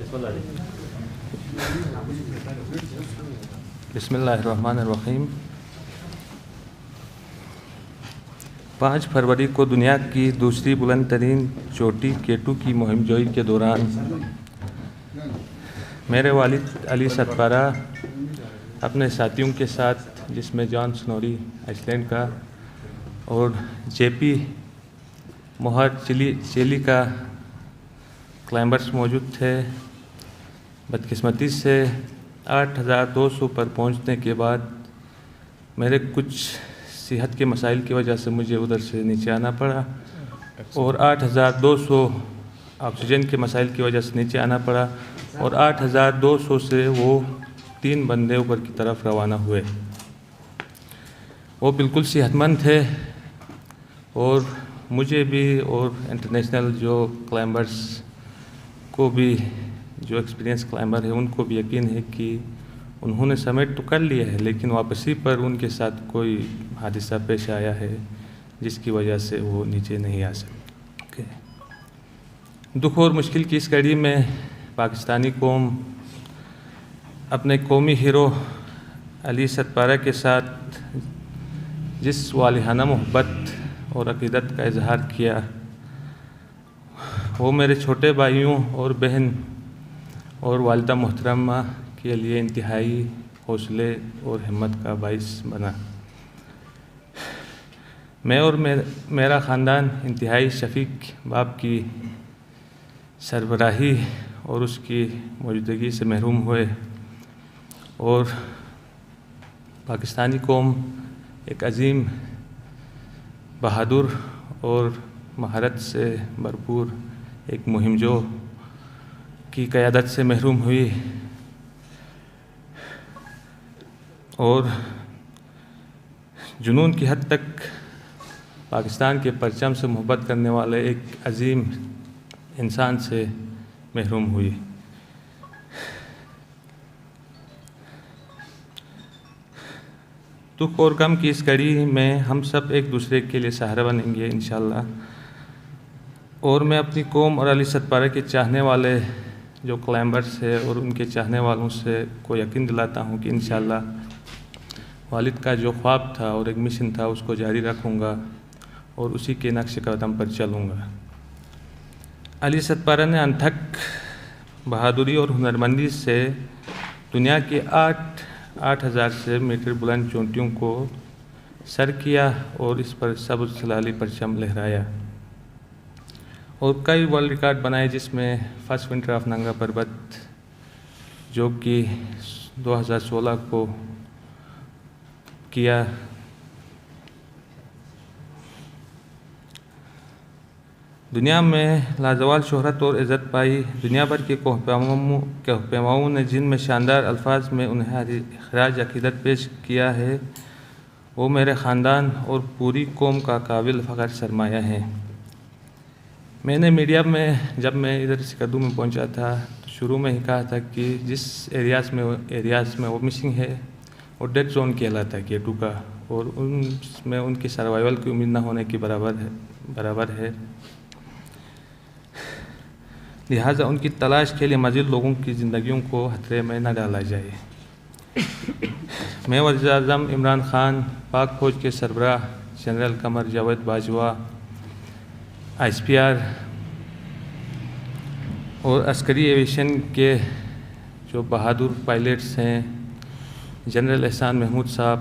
بسم اللہ الرحمن الرحیم۔ 5 فروری کو دنیا کی دوسری بلند ترین چوٹی K2 کی مہم جوئی کے دوران میرے والد علی ستپارہ اپنے ساتھیوں کے ساتھ، جس میں جان سنوری آئس لینڈ کا اور JP موہر چلی کا کلائمبرز موجود تھے، بدقسمتی سے 8200 پر پہنچنے کے بعد میرے کچھ صحت کے مسائل کی وجہ سے مجھے ادھر سے نیچے آنا پڑا، اور 8200 آکسیجن کے مسائل کی وجہ سے نیچے آنا پڑا، اور 8200 سے وہ 3 بندے اوپر کی طرف روانہ ہوئے۔ وہ بالکل صحت مند تھے، اور مجھے بھی اور انٹرنیشنل جو کلائمبرز کو بھی، جو ایکسپیرینس کلائمبر ہے ان کو بھی یقین ہے کہ انہوں نے سمٹ تو کر لیا ہے، لیکن واپسی پر ان کے ساتھ کوئی حادثہ پیش آیا ہے جس کی وجہ سے وہ نیچے نہیں آ سکے۔ دکھ اور مشکل کی اس گھڑی میں پاکستانی قوم اپنے قومی ہیرو علی ستپارہ کے ساتھ جس والہانہ محبت اور عقیدت کا اظہار کیا، وہ میرے چھوٹے بھائیوں اور بہن اور والدہ محترمہ کے لیے انتہائی حوصلے اور ہمت کا باعث بنا۔ میں اور میرا خاندان انتہائی شفیق باپ کی سربراہی اور اس کی موجودگی سے محروم ہوئے، اور پاکستانی قوم ایک عظیم، بہادر اور مہارت سے بھرپور ایک مہم جو کی قیادت سے محروم ہوئی، اور جنون کی حد تک پاکستان کے پرچم سے محبت کرنے والے ایک عظیم انسان سے محروم ہوئی۔ دکھ اور غم کی اس گھڑی میں ہم سب ایک دوسرے کے لیے سہارا بنیں گے انشاءاللہ، اور میں اپنی قوم اور علی ستپارہ کے چاہنے والے جو کلائمبرز ہے اور ان کے چاہنے والوں سے کو یقین دلاتا ہوں کہ انشاءاللہ والد کا جو خواب تھا اور ایک مشن تھا اس کو جاری رکھوں گا اور اسی کے نقش قدم پر چلوں گا۔ علی ستپارہ نے انتھک بہادری اور ہنرمندی سے دنیا کے 8000 سے میٹر بلند چوٹیوں کو سر کیا اور اس پر سبز ہلالی پرچم لہرایا، اور کئی ورلڈ ریکارڈ بنائے، جس میں فرسٹ ونٹر آف ننگا پربت جو کہ 2016 کو کیا۔ دنیا میں لازوال شہرت اور عزت پائی۔ دنیا بھر کے کوہ پیماؤں نے جن میں شاندار الفاظ میں انہیں خراج عقیدت پیش کیا ہے، وہ میرے خاندان اور پوری قوم کا قابل فخر سرمایہ ہیں۔ میں نے میڈیا میں جب میں ادھر سکردو میں پہنچا تھا تو شروع میں ہی کہا تھا کہ جس ایریاز میں وہ مسنگ ہے وہ ڈیڈ زون کہلاتا ہے K2 کا، اور اس میں ان کی سروائیول کی امید نہ ہونے کے برابر ہے، لہٰذا ان کی تلاش کے لیے مزید لوگوں کی زندگیوں کو خطرے میں نہ ڈالا جائے۔ میں وزیر اعظم عمران خان، پاک فوج کے سربراہ جنرل قمر جاوید باجوہ، ISPR اور عسکری ایویشن کے جو بہادر پائلٹس ہیں، جنرل احسان محمود صاحب،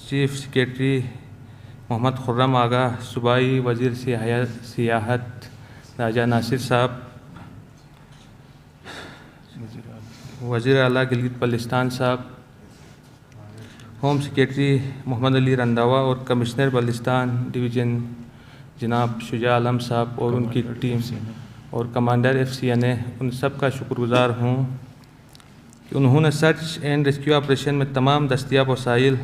چیف سیکریٹری محمد خرم آغا، صوبائی وزیر سیاحت راجہ ناصر صاحب، وزیر اعلیٰ گلگت بلتستان صاحب، ہوم سیکریٹری محمد علی رنداوا اور کمشنر بلتستان ڈویژن جناب شجاع عالم صاحب اور ان کی ٹیم اور کمانڈر FCNA، ان سب کا شکر گزار ہوں کہ انہوں نے سرچ اینڈ ریسکیو آپریشن میں تمام دستیاب وسائل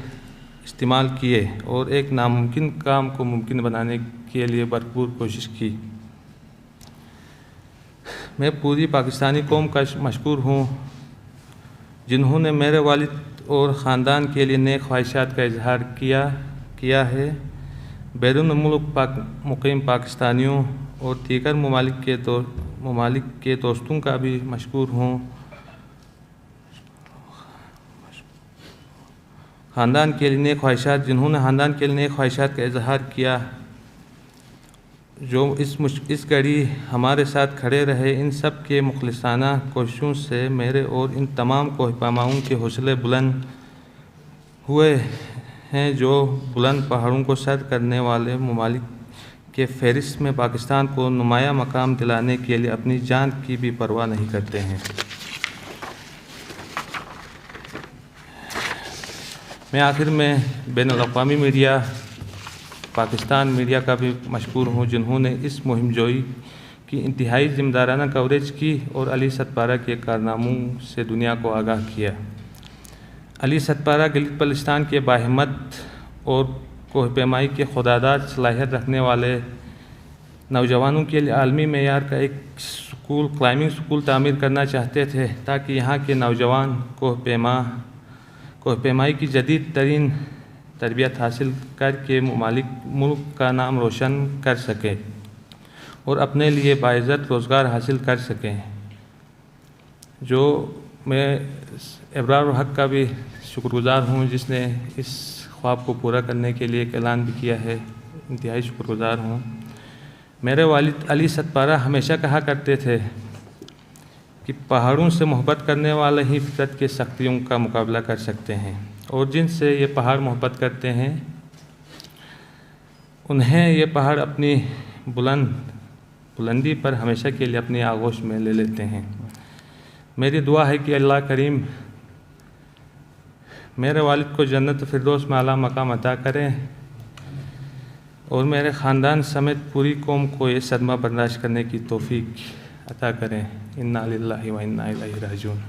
استعمال کیے اور ایک ناممکن کام کو ممکن بنانے کے لیے بھرپور کوشش کی۔ میں پوری پاکستانی قوم کا مشکور ہوں جنہوں نے میرے والد اور خاندان کے لیے نیک خواہشات کا اظہار کیا ہے۔ بیرون ملک مقیم پاکستانیوں اور دیگر ممالک کے دوستوں کا بھی مشکور ہوں. خاندان کے لیے نیک خواہشات، جنہوں نے خاندان کے لیے نیک خواہشات کا اظہار کیا، جو اس گھڑی ہمارے ساتھ کھڑے رہے. ان سب کے مخلصانہ کوششوں سے میرے اور ان تمام کوہ پیماؤں کے حوصلے بلند ہوئے ہیں، جو بلند پہاڑوں کو سر کرنے والے ممالک کے فہرست میں پاکستان کو نمایاں مقام دلانے کے لیے اپنی جان کی بھی پرواہ نہیں کرتے ہیں. میں آخر میں بین الاقوامی میڈیا، پاکستان میڈیا کا بھی مشکور ہوں، جنہوں نے اس مہم جوئی کی انتہائی ذمہ دارانہ کوریج کی اور علی ستپارہ کے کارناموں سے دنیا کو آگاہ کیا. علی ستپارہ گلگت بلتستان کے باہمت اور کوہ پیمائی کے خودداد صلاحیت رکھنے والے نوجوانوں کے لیے عالمی معیار کا ایک کلائمبنگ سکول تعمیر کرنا چاہتے تھے، تاکہ یہاں کے نوجوان کوہ پیمائی کی جدید ترین تربیت حاصل کر کے ملک کا نام روشن کر سکیں اور اپنے لیے باعزت روزگار حاصل کر سکیں. جو میں ابرار الحق کا بھی شکر گزار ہوں، جس نے اس خواب کو پورا کرنے کے لیے ایک اعلان بھی کیا ہے. انتہائی شکر گزار ہوں. میرے والد علی ستپارہ ہمیشہ کہا کرتے تھے کہ پہاڑوں سے محبت کرنے والے ہی فطرت کی سختیوں کا مقابلہ کر سکتے ہیں، اور جن سے یہ پہاڑ محبت کرتے ہیں انہیں یہ پہاڑ اپنی بلندی پر ہمیشہ کے لیے اپنی آغوش میں لے لیتے ہیں. میری دعا ہے کہ اللہ کریم میرے والد کو جنت فردوس میں اعلیٰ مقام عطا کریں اور میرے خاندان سمیت پوری قوم کو یہ صدمہ برداشت کرنے کی توفیق عطا کریں. انا للہ و انا الیہ راجعون.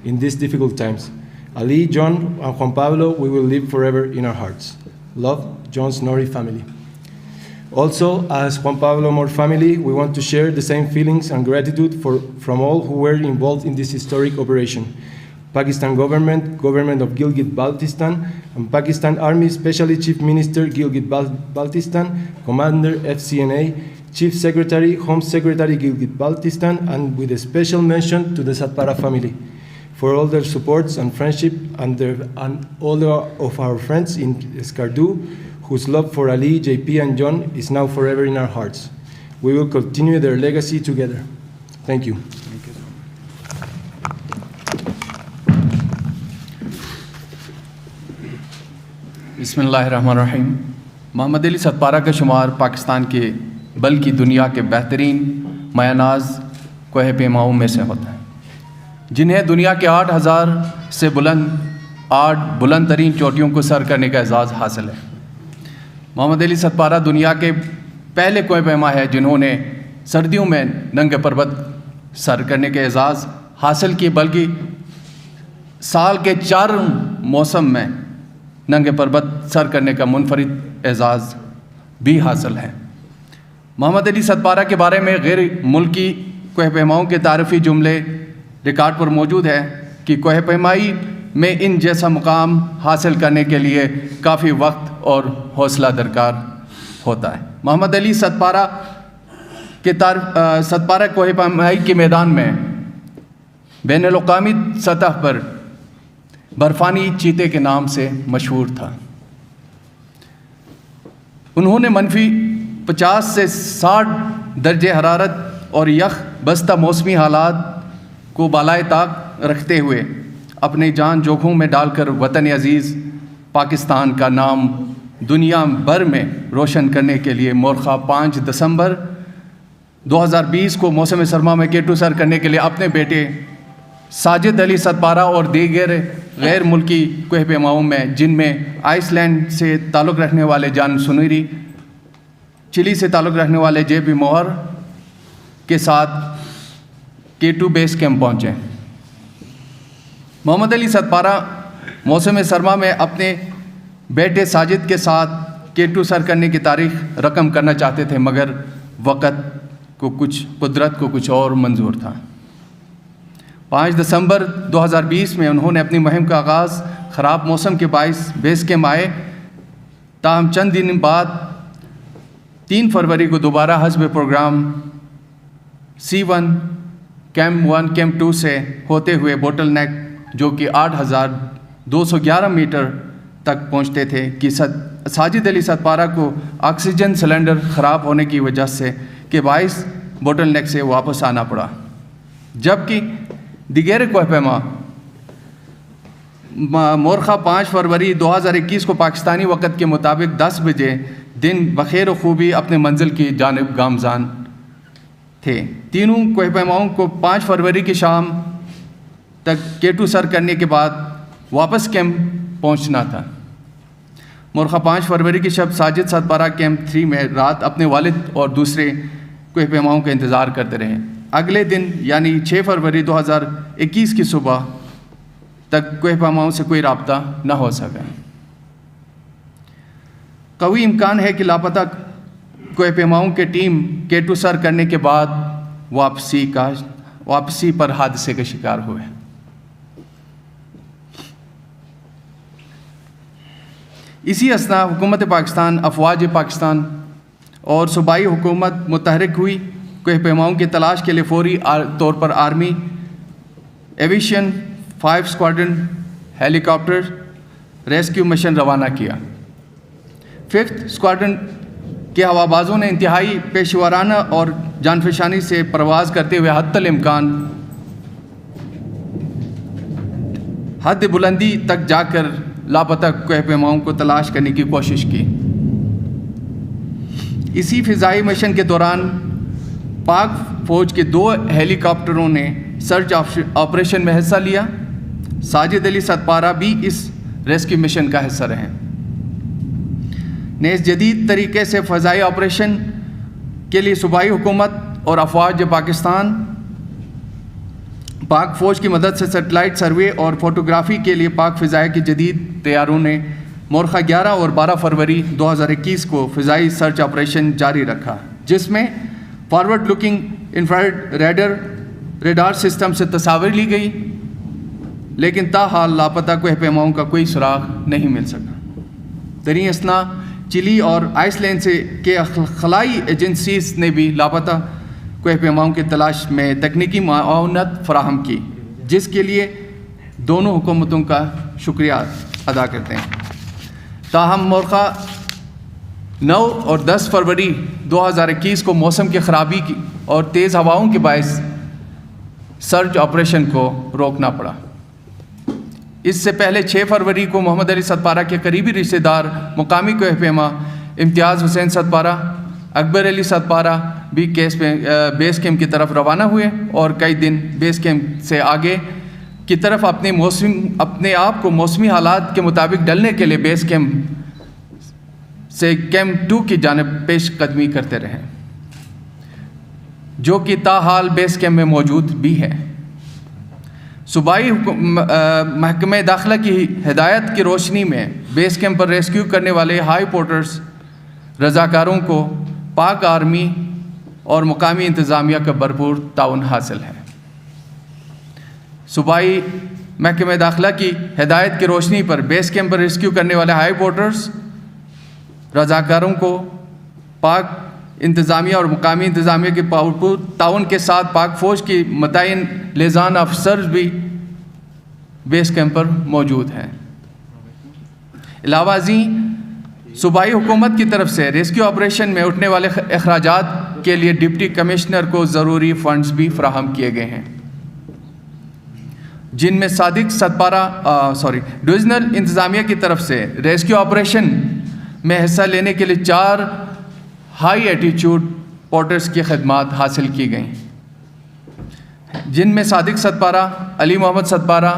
In these difficult times, Ali, John, and Juan Pablo, we will live forever in our hearts. Love, John Snorri family. Also, as Juan Pablo Mor family, we want to share the same feelings and gratitude from all who were involved in this historic operation. Pakistan government, government of Gilgit-Baltistan, and Pakistan Army, especially Chief Minister Gilgit-Baltistan, Commander FCNA, Chief Secretary, Home Secretary Gilgit-Baltistan, and with a special mention to the Satpara family for all their supports and friendship, and all of our friends in Skardu, whose love for Ali, JP, and John is now forever in our hearts. We will continue their legacy together. Thank you. بسم اللہ الرحمن الرحیم. محمد علی ستپارہ کا شمار پاکستان کے بلکہ دنیا کے بہترین مایہ ناز کوہ پیماؤں میں سے ہوتا ہے، جنہیں دنیا کے 8,000 سے بلند ترین چوٹیوں کو سر کرنے کا اعزاز حاصل ہے. محمد علی ستپارہ دنیا کے پہلے کوہ پیما ہے جنہوں نے سردیوں میں ننگے پربت سر کرنے کے اعزاز حاصل کیے، بلکہ سال کے 4 موسم میں ننگے پربت سر کرنے کا منفرد اعزاز بھی حاصل ہے. محمد علی ستپارہ کے بارے میں غیر ملکی کوہ پیماؤں کے تعارفی جملے ریکارڈ پر موجود ہے کہ کوہ پیمائی میں ان جیسا مقام حاصل کرنے کے لیے کافی وقت اور حوصلہ درکار ہوتا ہے. محمد علی ستپارہ کوہ پیمائی کے میدان میں بین الاقوامی سطح پر برفانی چیتے کے نام سے مشہور تھا. انہوں نے -50 سے 60 درجہ حرارت اور یخ بستہ موسمی حالات کو بالائے طاق رکھتے ہوئے اپنی جان جوکھوں میں ڈال کر وطن عزیز پاکستان کا نام دنیا بھر میں روشن کرنے کے لیے مورخہ 5 دسمبر 2020 کو موسم سرما میں K2 سر کرنے کے لیے اپنے بیٹے ساجد علی ستپارہ اور دیگر غیر ملکی کوہ پیماؤں میں، جن میں آئس لینڈ سے تعلق رکھنے والے جان سنوری، چلی سے تعلق رکھنے والے JP موہر، کے ساتھ K2 بیس کیمپ پہنچے۔ محمد علی ستپارہ موسم سرما میں اپنے بیٹے ساجد کے ساتھ K2 سر کرنے کی تاریخ رقم کرنا چاہتے تھے، مگر قدرت کو کچھ اور منظور تھا۔ 5 دسمبر 2020 میں انہوں نے اپنی مہم کا آغاز خراب موسم کے باعث بیس کیمپ آئے، تاہم چند دن بعد 3 فروری کو دوبارہ حسب پروگرام C1 کیمپ 1 کیمپ 2 سے ہوتے ہوئے بوٹل نیک جو کہ 8,211 میٹر تک پہنچتے تھے کہ ساجد علی ستپارہ کو آکسیجن سلنڈر خراب ہونے کی وجہ سے کے باعث بوٹل نیک سے واپس آنا پڑا، جبکہ دیگر کوہ پیما مورخہ 5 فروری 2021 کو پاکستانی وقت کے مطابق 10 بجے دن بخیر و خوبی اپنے منزل کی جانب گامزن تھے۔ تینوں کوہ پیماؤں کو 5 فروری کی شام تک K2 سر کرنے کے بعد واپس کیمپ پہنچنا تھا۔ مورخہ 5 فروری کی شب ساجد ستپارہ کیمپ 3 میں رات اپنے والد اور دوسرے کوہ پیماؤں کا انتظار کرتے رہے۔ اگلے دن یعنی 6 فروری 2021 کی صبح تک کوہ پیماؤں سے کوئی رابطہ نہ ہو سکا۔ قوی امکان ہے کہ لاپتہ کوہ پیماؤں کے ٹیم K2 سر کرنے کے بعد واپسی پر حادثے کا شکار ہوئے۔ اسی اثناء حکومت پاکستان، افواج پاکستان اور صوبائی حکومت متحرک ہوئی، کوہ پیماؤں کی تلاش کے لیے فوری طور پر آرمی ایویشن 5 اسکواڈرن ہیلی کاپٹر ریسکیو مشن روانہ کیا۔ 5th اسکواڈرن کے ہوابازوں نے انتہائی پیشورانہ اور جانفشانی سے پرواز کرتے ہوئے حتی الامکان حد بلندی تک جا کر لاپتہ کوہ پیماؤں کو تلاش کرنے کی کوشش کی۔ اسی فضائی مشن کے دوران پاک فوج کے 2 ہیلی کاپٹروں نے سرچ آپریشن میں حصہ لیا۔ ساجد علی ستپارہ بھی اس ریسکیو مشن کا حصہ رہے۔ نیز جدید طریقے سے فضائی آپریشن کے لیے صوبائی حکومت اور افواج پاکستان پاک فوج کی مدد سے سیٹلائٹ سروے اور فوٹوگرافی کے لیے پاک فضائیہ کے جدید طیاروں نے مورخہ 11 اور 12 فروری 2021 کو فضائی سرچ آپریشن جاری رکھا، جس میں فارورڈ لوکنگ انفرارڈ ریڈار سسٹم سے تصاویر لی گئی، لیکن تاحال لاپتہ کوہ پیماؤں کا کوئی سراغ نہیں مل سکا۔ دریں اثنا چلی اور آئس لینڈ کے خلائی ایجنسیز نے بھی لاپتہ کوہ پیماؤں کی تلاش میں تکنیکی معاونت فراہم کی، جس کے لیے دونوں حکومتوں کا شکریہ ادا کرتے ہیں۔ تاہم مورخہ 9 اور 10 فروری 2021 کو موسم کی خرابی کی اور تیز ہواؤں کے باعث سرچ آپریشن کو روکنا پڑا۔ اس سے پہلے 6 فروری کو محمد علی ستپارہ کے قریبی رشتہ دار مقامی کوہ پیما امتیاز حسین ستپارہ، اکبر علی ستپارہ بھی بیس کیمپ کی طرف روانہ ہوئے اور کئی دن بیس کیمپ سے آگے کی طرف اپنے آپ کو موسمی حالات کے مطابق ڈلنے کے لیے بیس کیمپ سے کیمپ 2 کی جانب پیش قدمی کرتے رہے، جو کہ تاحال بیس کیمپ میں موجود بھی ہے۔ صوبائی محکمہ داخلہ کی ہدایت کی روشنی میں بیس کیمپ پر ریسکیو کرنے والے ہائی پورٹرز رضاکاروں کو پاک آرمی اور مقامی انتظامیہ کا بھرپور تعاون حاصل ہے۔ صوبائی محکمہ داخلہ کی ہدایت کی روشنی پر بیس کیمپ پر ریسکیو کرنے والے ہائی پورٹرز رضاکاروں کو پاک انتظامیہ اور مقامی انتظامیہ کے بھرپور تعاون کے ساتھ پاک فوج کی متعین لیزان افسر بھی بیس کیمپ پر موجود ہیں۔ علاوہ ازیں صوبائی حکومت کی طرف سے ریسکیو آپریشن میں اٹھنے والے اخراجات کے لیے ڈپٹی کمشنر کو ضروری فنڈز بھی فراہم کیے گئے ہیں، جن میں ڈویژنل انتظامیہ کی طرف سے ریسکیو آپریشن میں حصہ لینے کے لیے 4 ہائی ایٹیچیوڈ پورٹرز کی خدمات حاصل کی گئیں، جن میں صادق ستپارہ، علی محمد ستپارہ،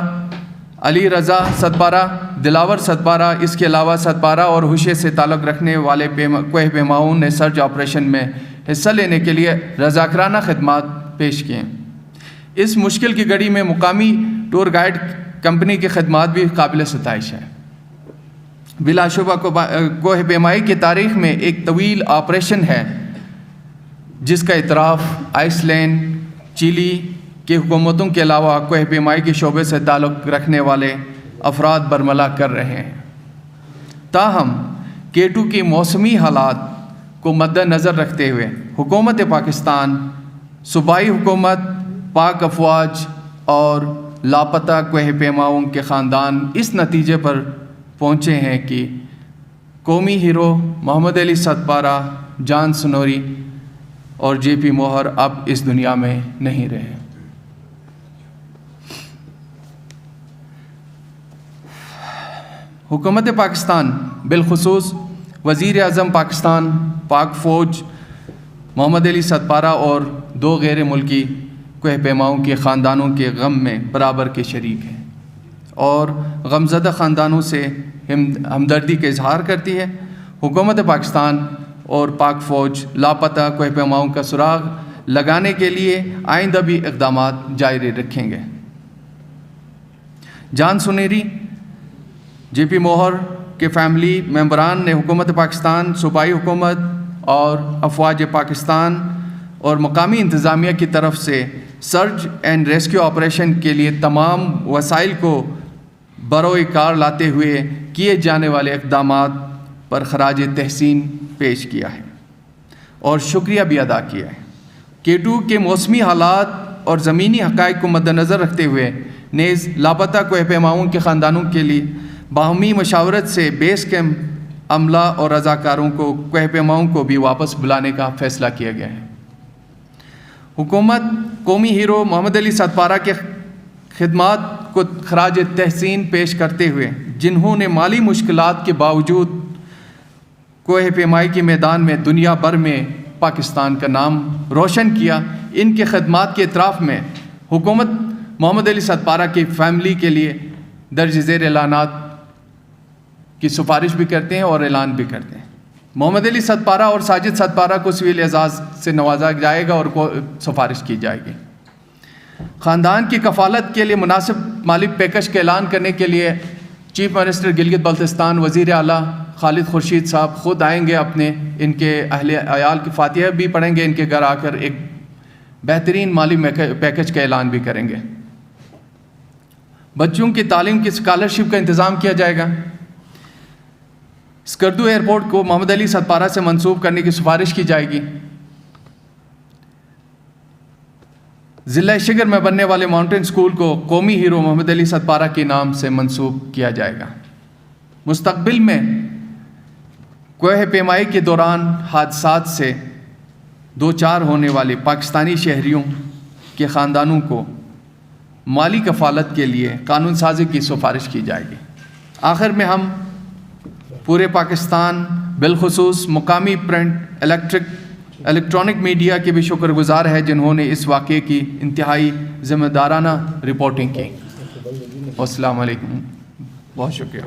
علی رضا ستپارہ، دلاور ستپارہ۔ اس کے علاوہ ستپارہ اور ہوشے سے تعلق رکھنے والے کوہ پیماؤں نے سرچ آپریشن میں حصہ لینے کے لیے رضاکارانہ خدمات پیش کیے۔ اس مشکل کی گھڑی میں مقامی ٹور گائیڈ کمپنی کی خدمات بھی قابل ستائش ہے۔ بلا شبہ کوہ پیمائی کی تاریخ میں ایک طویل آپریشن ہے جس کا اعتراف آئس لینڈ، چیلی کی حکومتوں کے علاوہ کوہ پیمائی کے شعبے سے تعلق رکھنے والے افراد برملا کر رہے ہیں۔ تاہم K2 کی موسمی حالات کو مد نظر رکھتے ہوئے حکومت پاکستان، صوبائی حکومت، پاک افواج اور لاپتہ کوہ پیماؤں کے خاندان اس نتیجے پر پہنچے ہیں کہ قومی ہیرو محمد علی ستپارہ، جان سنوری اور JP موہر اب اس دنیا میں نہیں رہے۔ حکومت پاکستان بالخصوص وزیر اعظم پاکستان، پاک فوج، محمد علی ستپارہ اور 2 غیر ملکی کوہ پیماؤں کے خاندانوں کے غم میں برابر کے شریک ہیں اور غمزدہ خاندانوں سے ہمدردی کا اظہار کرتی ہے۔ حکومت پاکستان اور پاک فوج لاپتہ کوہ پیماؤں کا سراغ لگانے کے لیے آئندہ بھی اقدامات جاری رکھیں گے۔ جان سنوری، JP موہر کے فیملی ممبران نے حکومت پاکستان، صوبائی حکومت اور افواج پاکستان اور مقامی انتظامیہ کی طرف سے سرچ اینڈ ریسکیو آپریشن کے لیے تمام وسائل کو بروئے کار لاتے ہوئے کیے جانے والے اقدامات پر خراج تحسین پیش کیا ہے اور شکریہ بھی ادا کیا ہے۔ K2 کے موسمی حالات اور زمینی حقائق کو مد نظر رکھتے ہوئے نیز لاپتہ کوہ پیماؤں کے خاندانوں کے لیے باہمی مشاورت سے بیس کیمپ عملہ اور رضاکاروں کو کوہ پیماؤں کو بھی واپس بلانے کا فیصلہ کیا گیا ہے۔ حکومت قومی ہیرو محمد علی ستپارہ کے خدمات کو خراج تحسین پیش کرتے ہوئے، جنہوں نے مالی مشکلات کے باوجود کوہ پیمائی کے میدان میں دنیا بھر میں پاکستان کا نام روشن کیا، ان کے خدمات کے اعتراف میں حکومت محمد علی ستپارہ کی فیملی کے لیے درج ذیل اعلانات کی سفارش بھی کرتے ہیں اور اعلان بھی کرتے ہیں۔ محمد علی ستپارہ اور ساجد ستپارہ کو سویل اعزاز سے نوازا جائے گا اور سفارش کی جائے گی۔ خاندان کی کفالت کے لیے مناسب مالی پیکج کا اعلان کرنے کے لیے چیف منسٹر گلگت بلتستان وزیر اعلیٰ خالد خورشید صاحب خود آئیں گے، اپنے ان کے اہل عیال کی فاتحہ بھی پڑھیں گے، ان کے گھر آ کر ایک بہترین مالی پیکج کا اعلان بھی کریں گے۔ بچوں کی تعلیم کی اسکالرشپ کا انتظام کیا جائے گا۔ اسکردو ایئرپورٹ کو محمد علی ستپارہ سے منسوب کرنے کی سفارش کی جائے گی۔ ضلع شگر میں بننے والے ماؤنٹین اسکول کو قومی ہیرو محمد علی ستپارہ کے نام سے منسوب کیا جائے گا۔ مستقبل میں کوہ پیمائی کے دوران حادثات سے دوچار ہونے والے پاکستانی شہریوں کے خاندانوں کو مالی کفالت کے لیے قانون سازی کی سفارش کی جائے گی۔ آخر میں ہم پورے پاکستان بالخصوص مقامی پرنٹ، الیکٹرانک میڈیا کے بھی شکر گزار ہیں جنہوں نے اس واقعے کی انتہائی ذمہ دارانہ رپورٹنگ کی۔ السلام علیکم، بہت شکریہ۔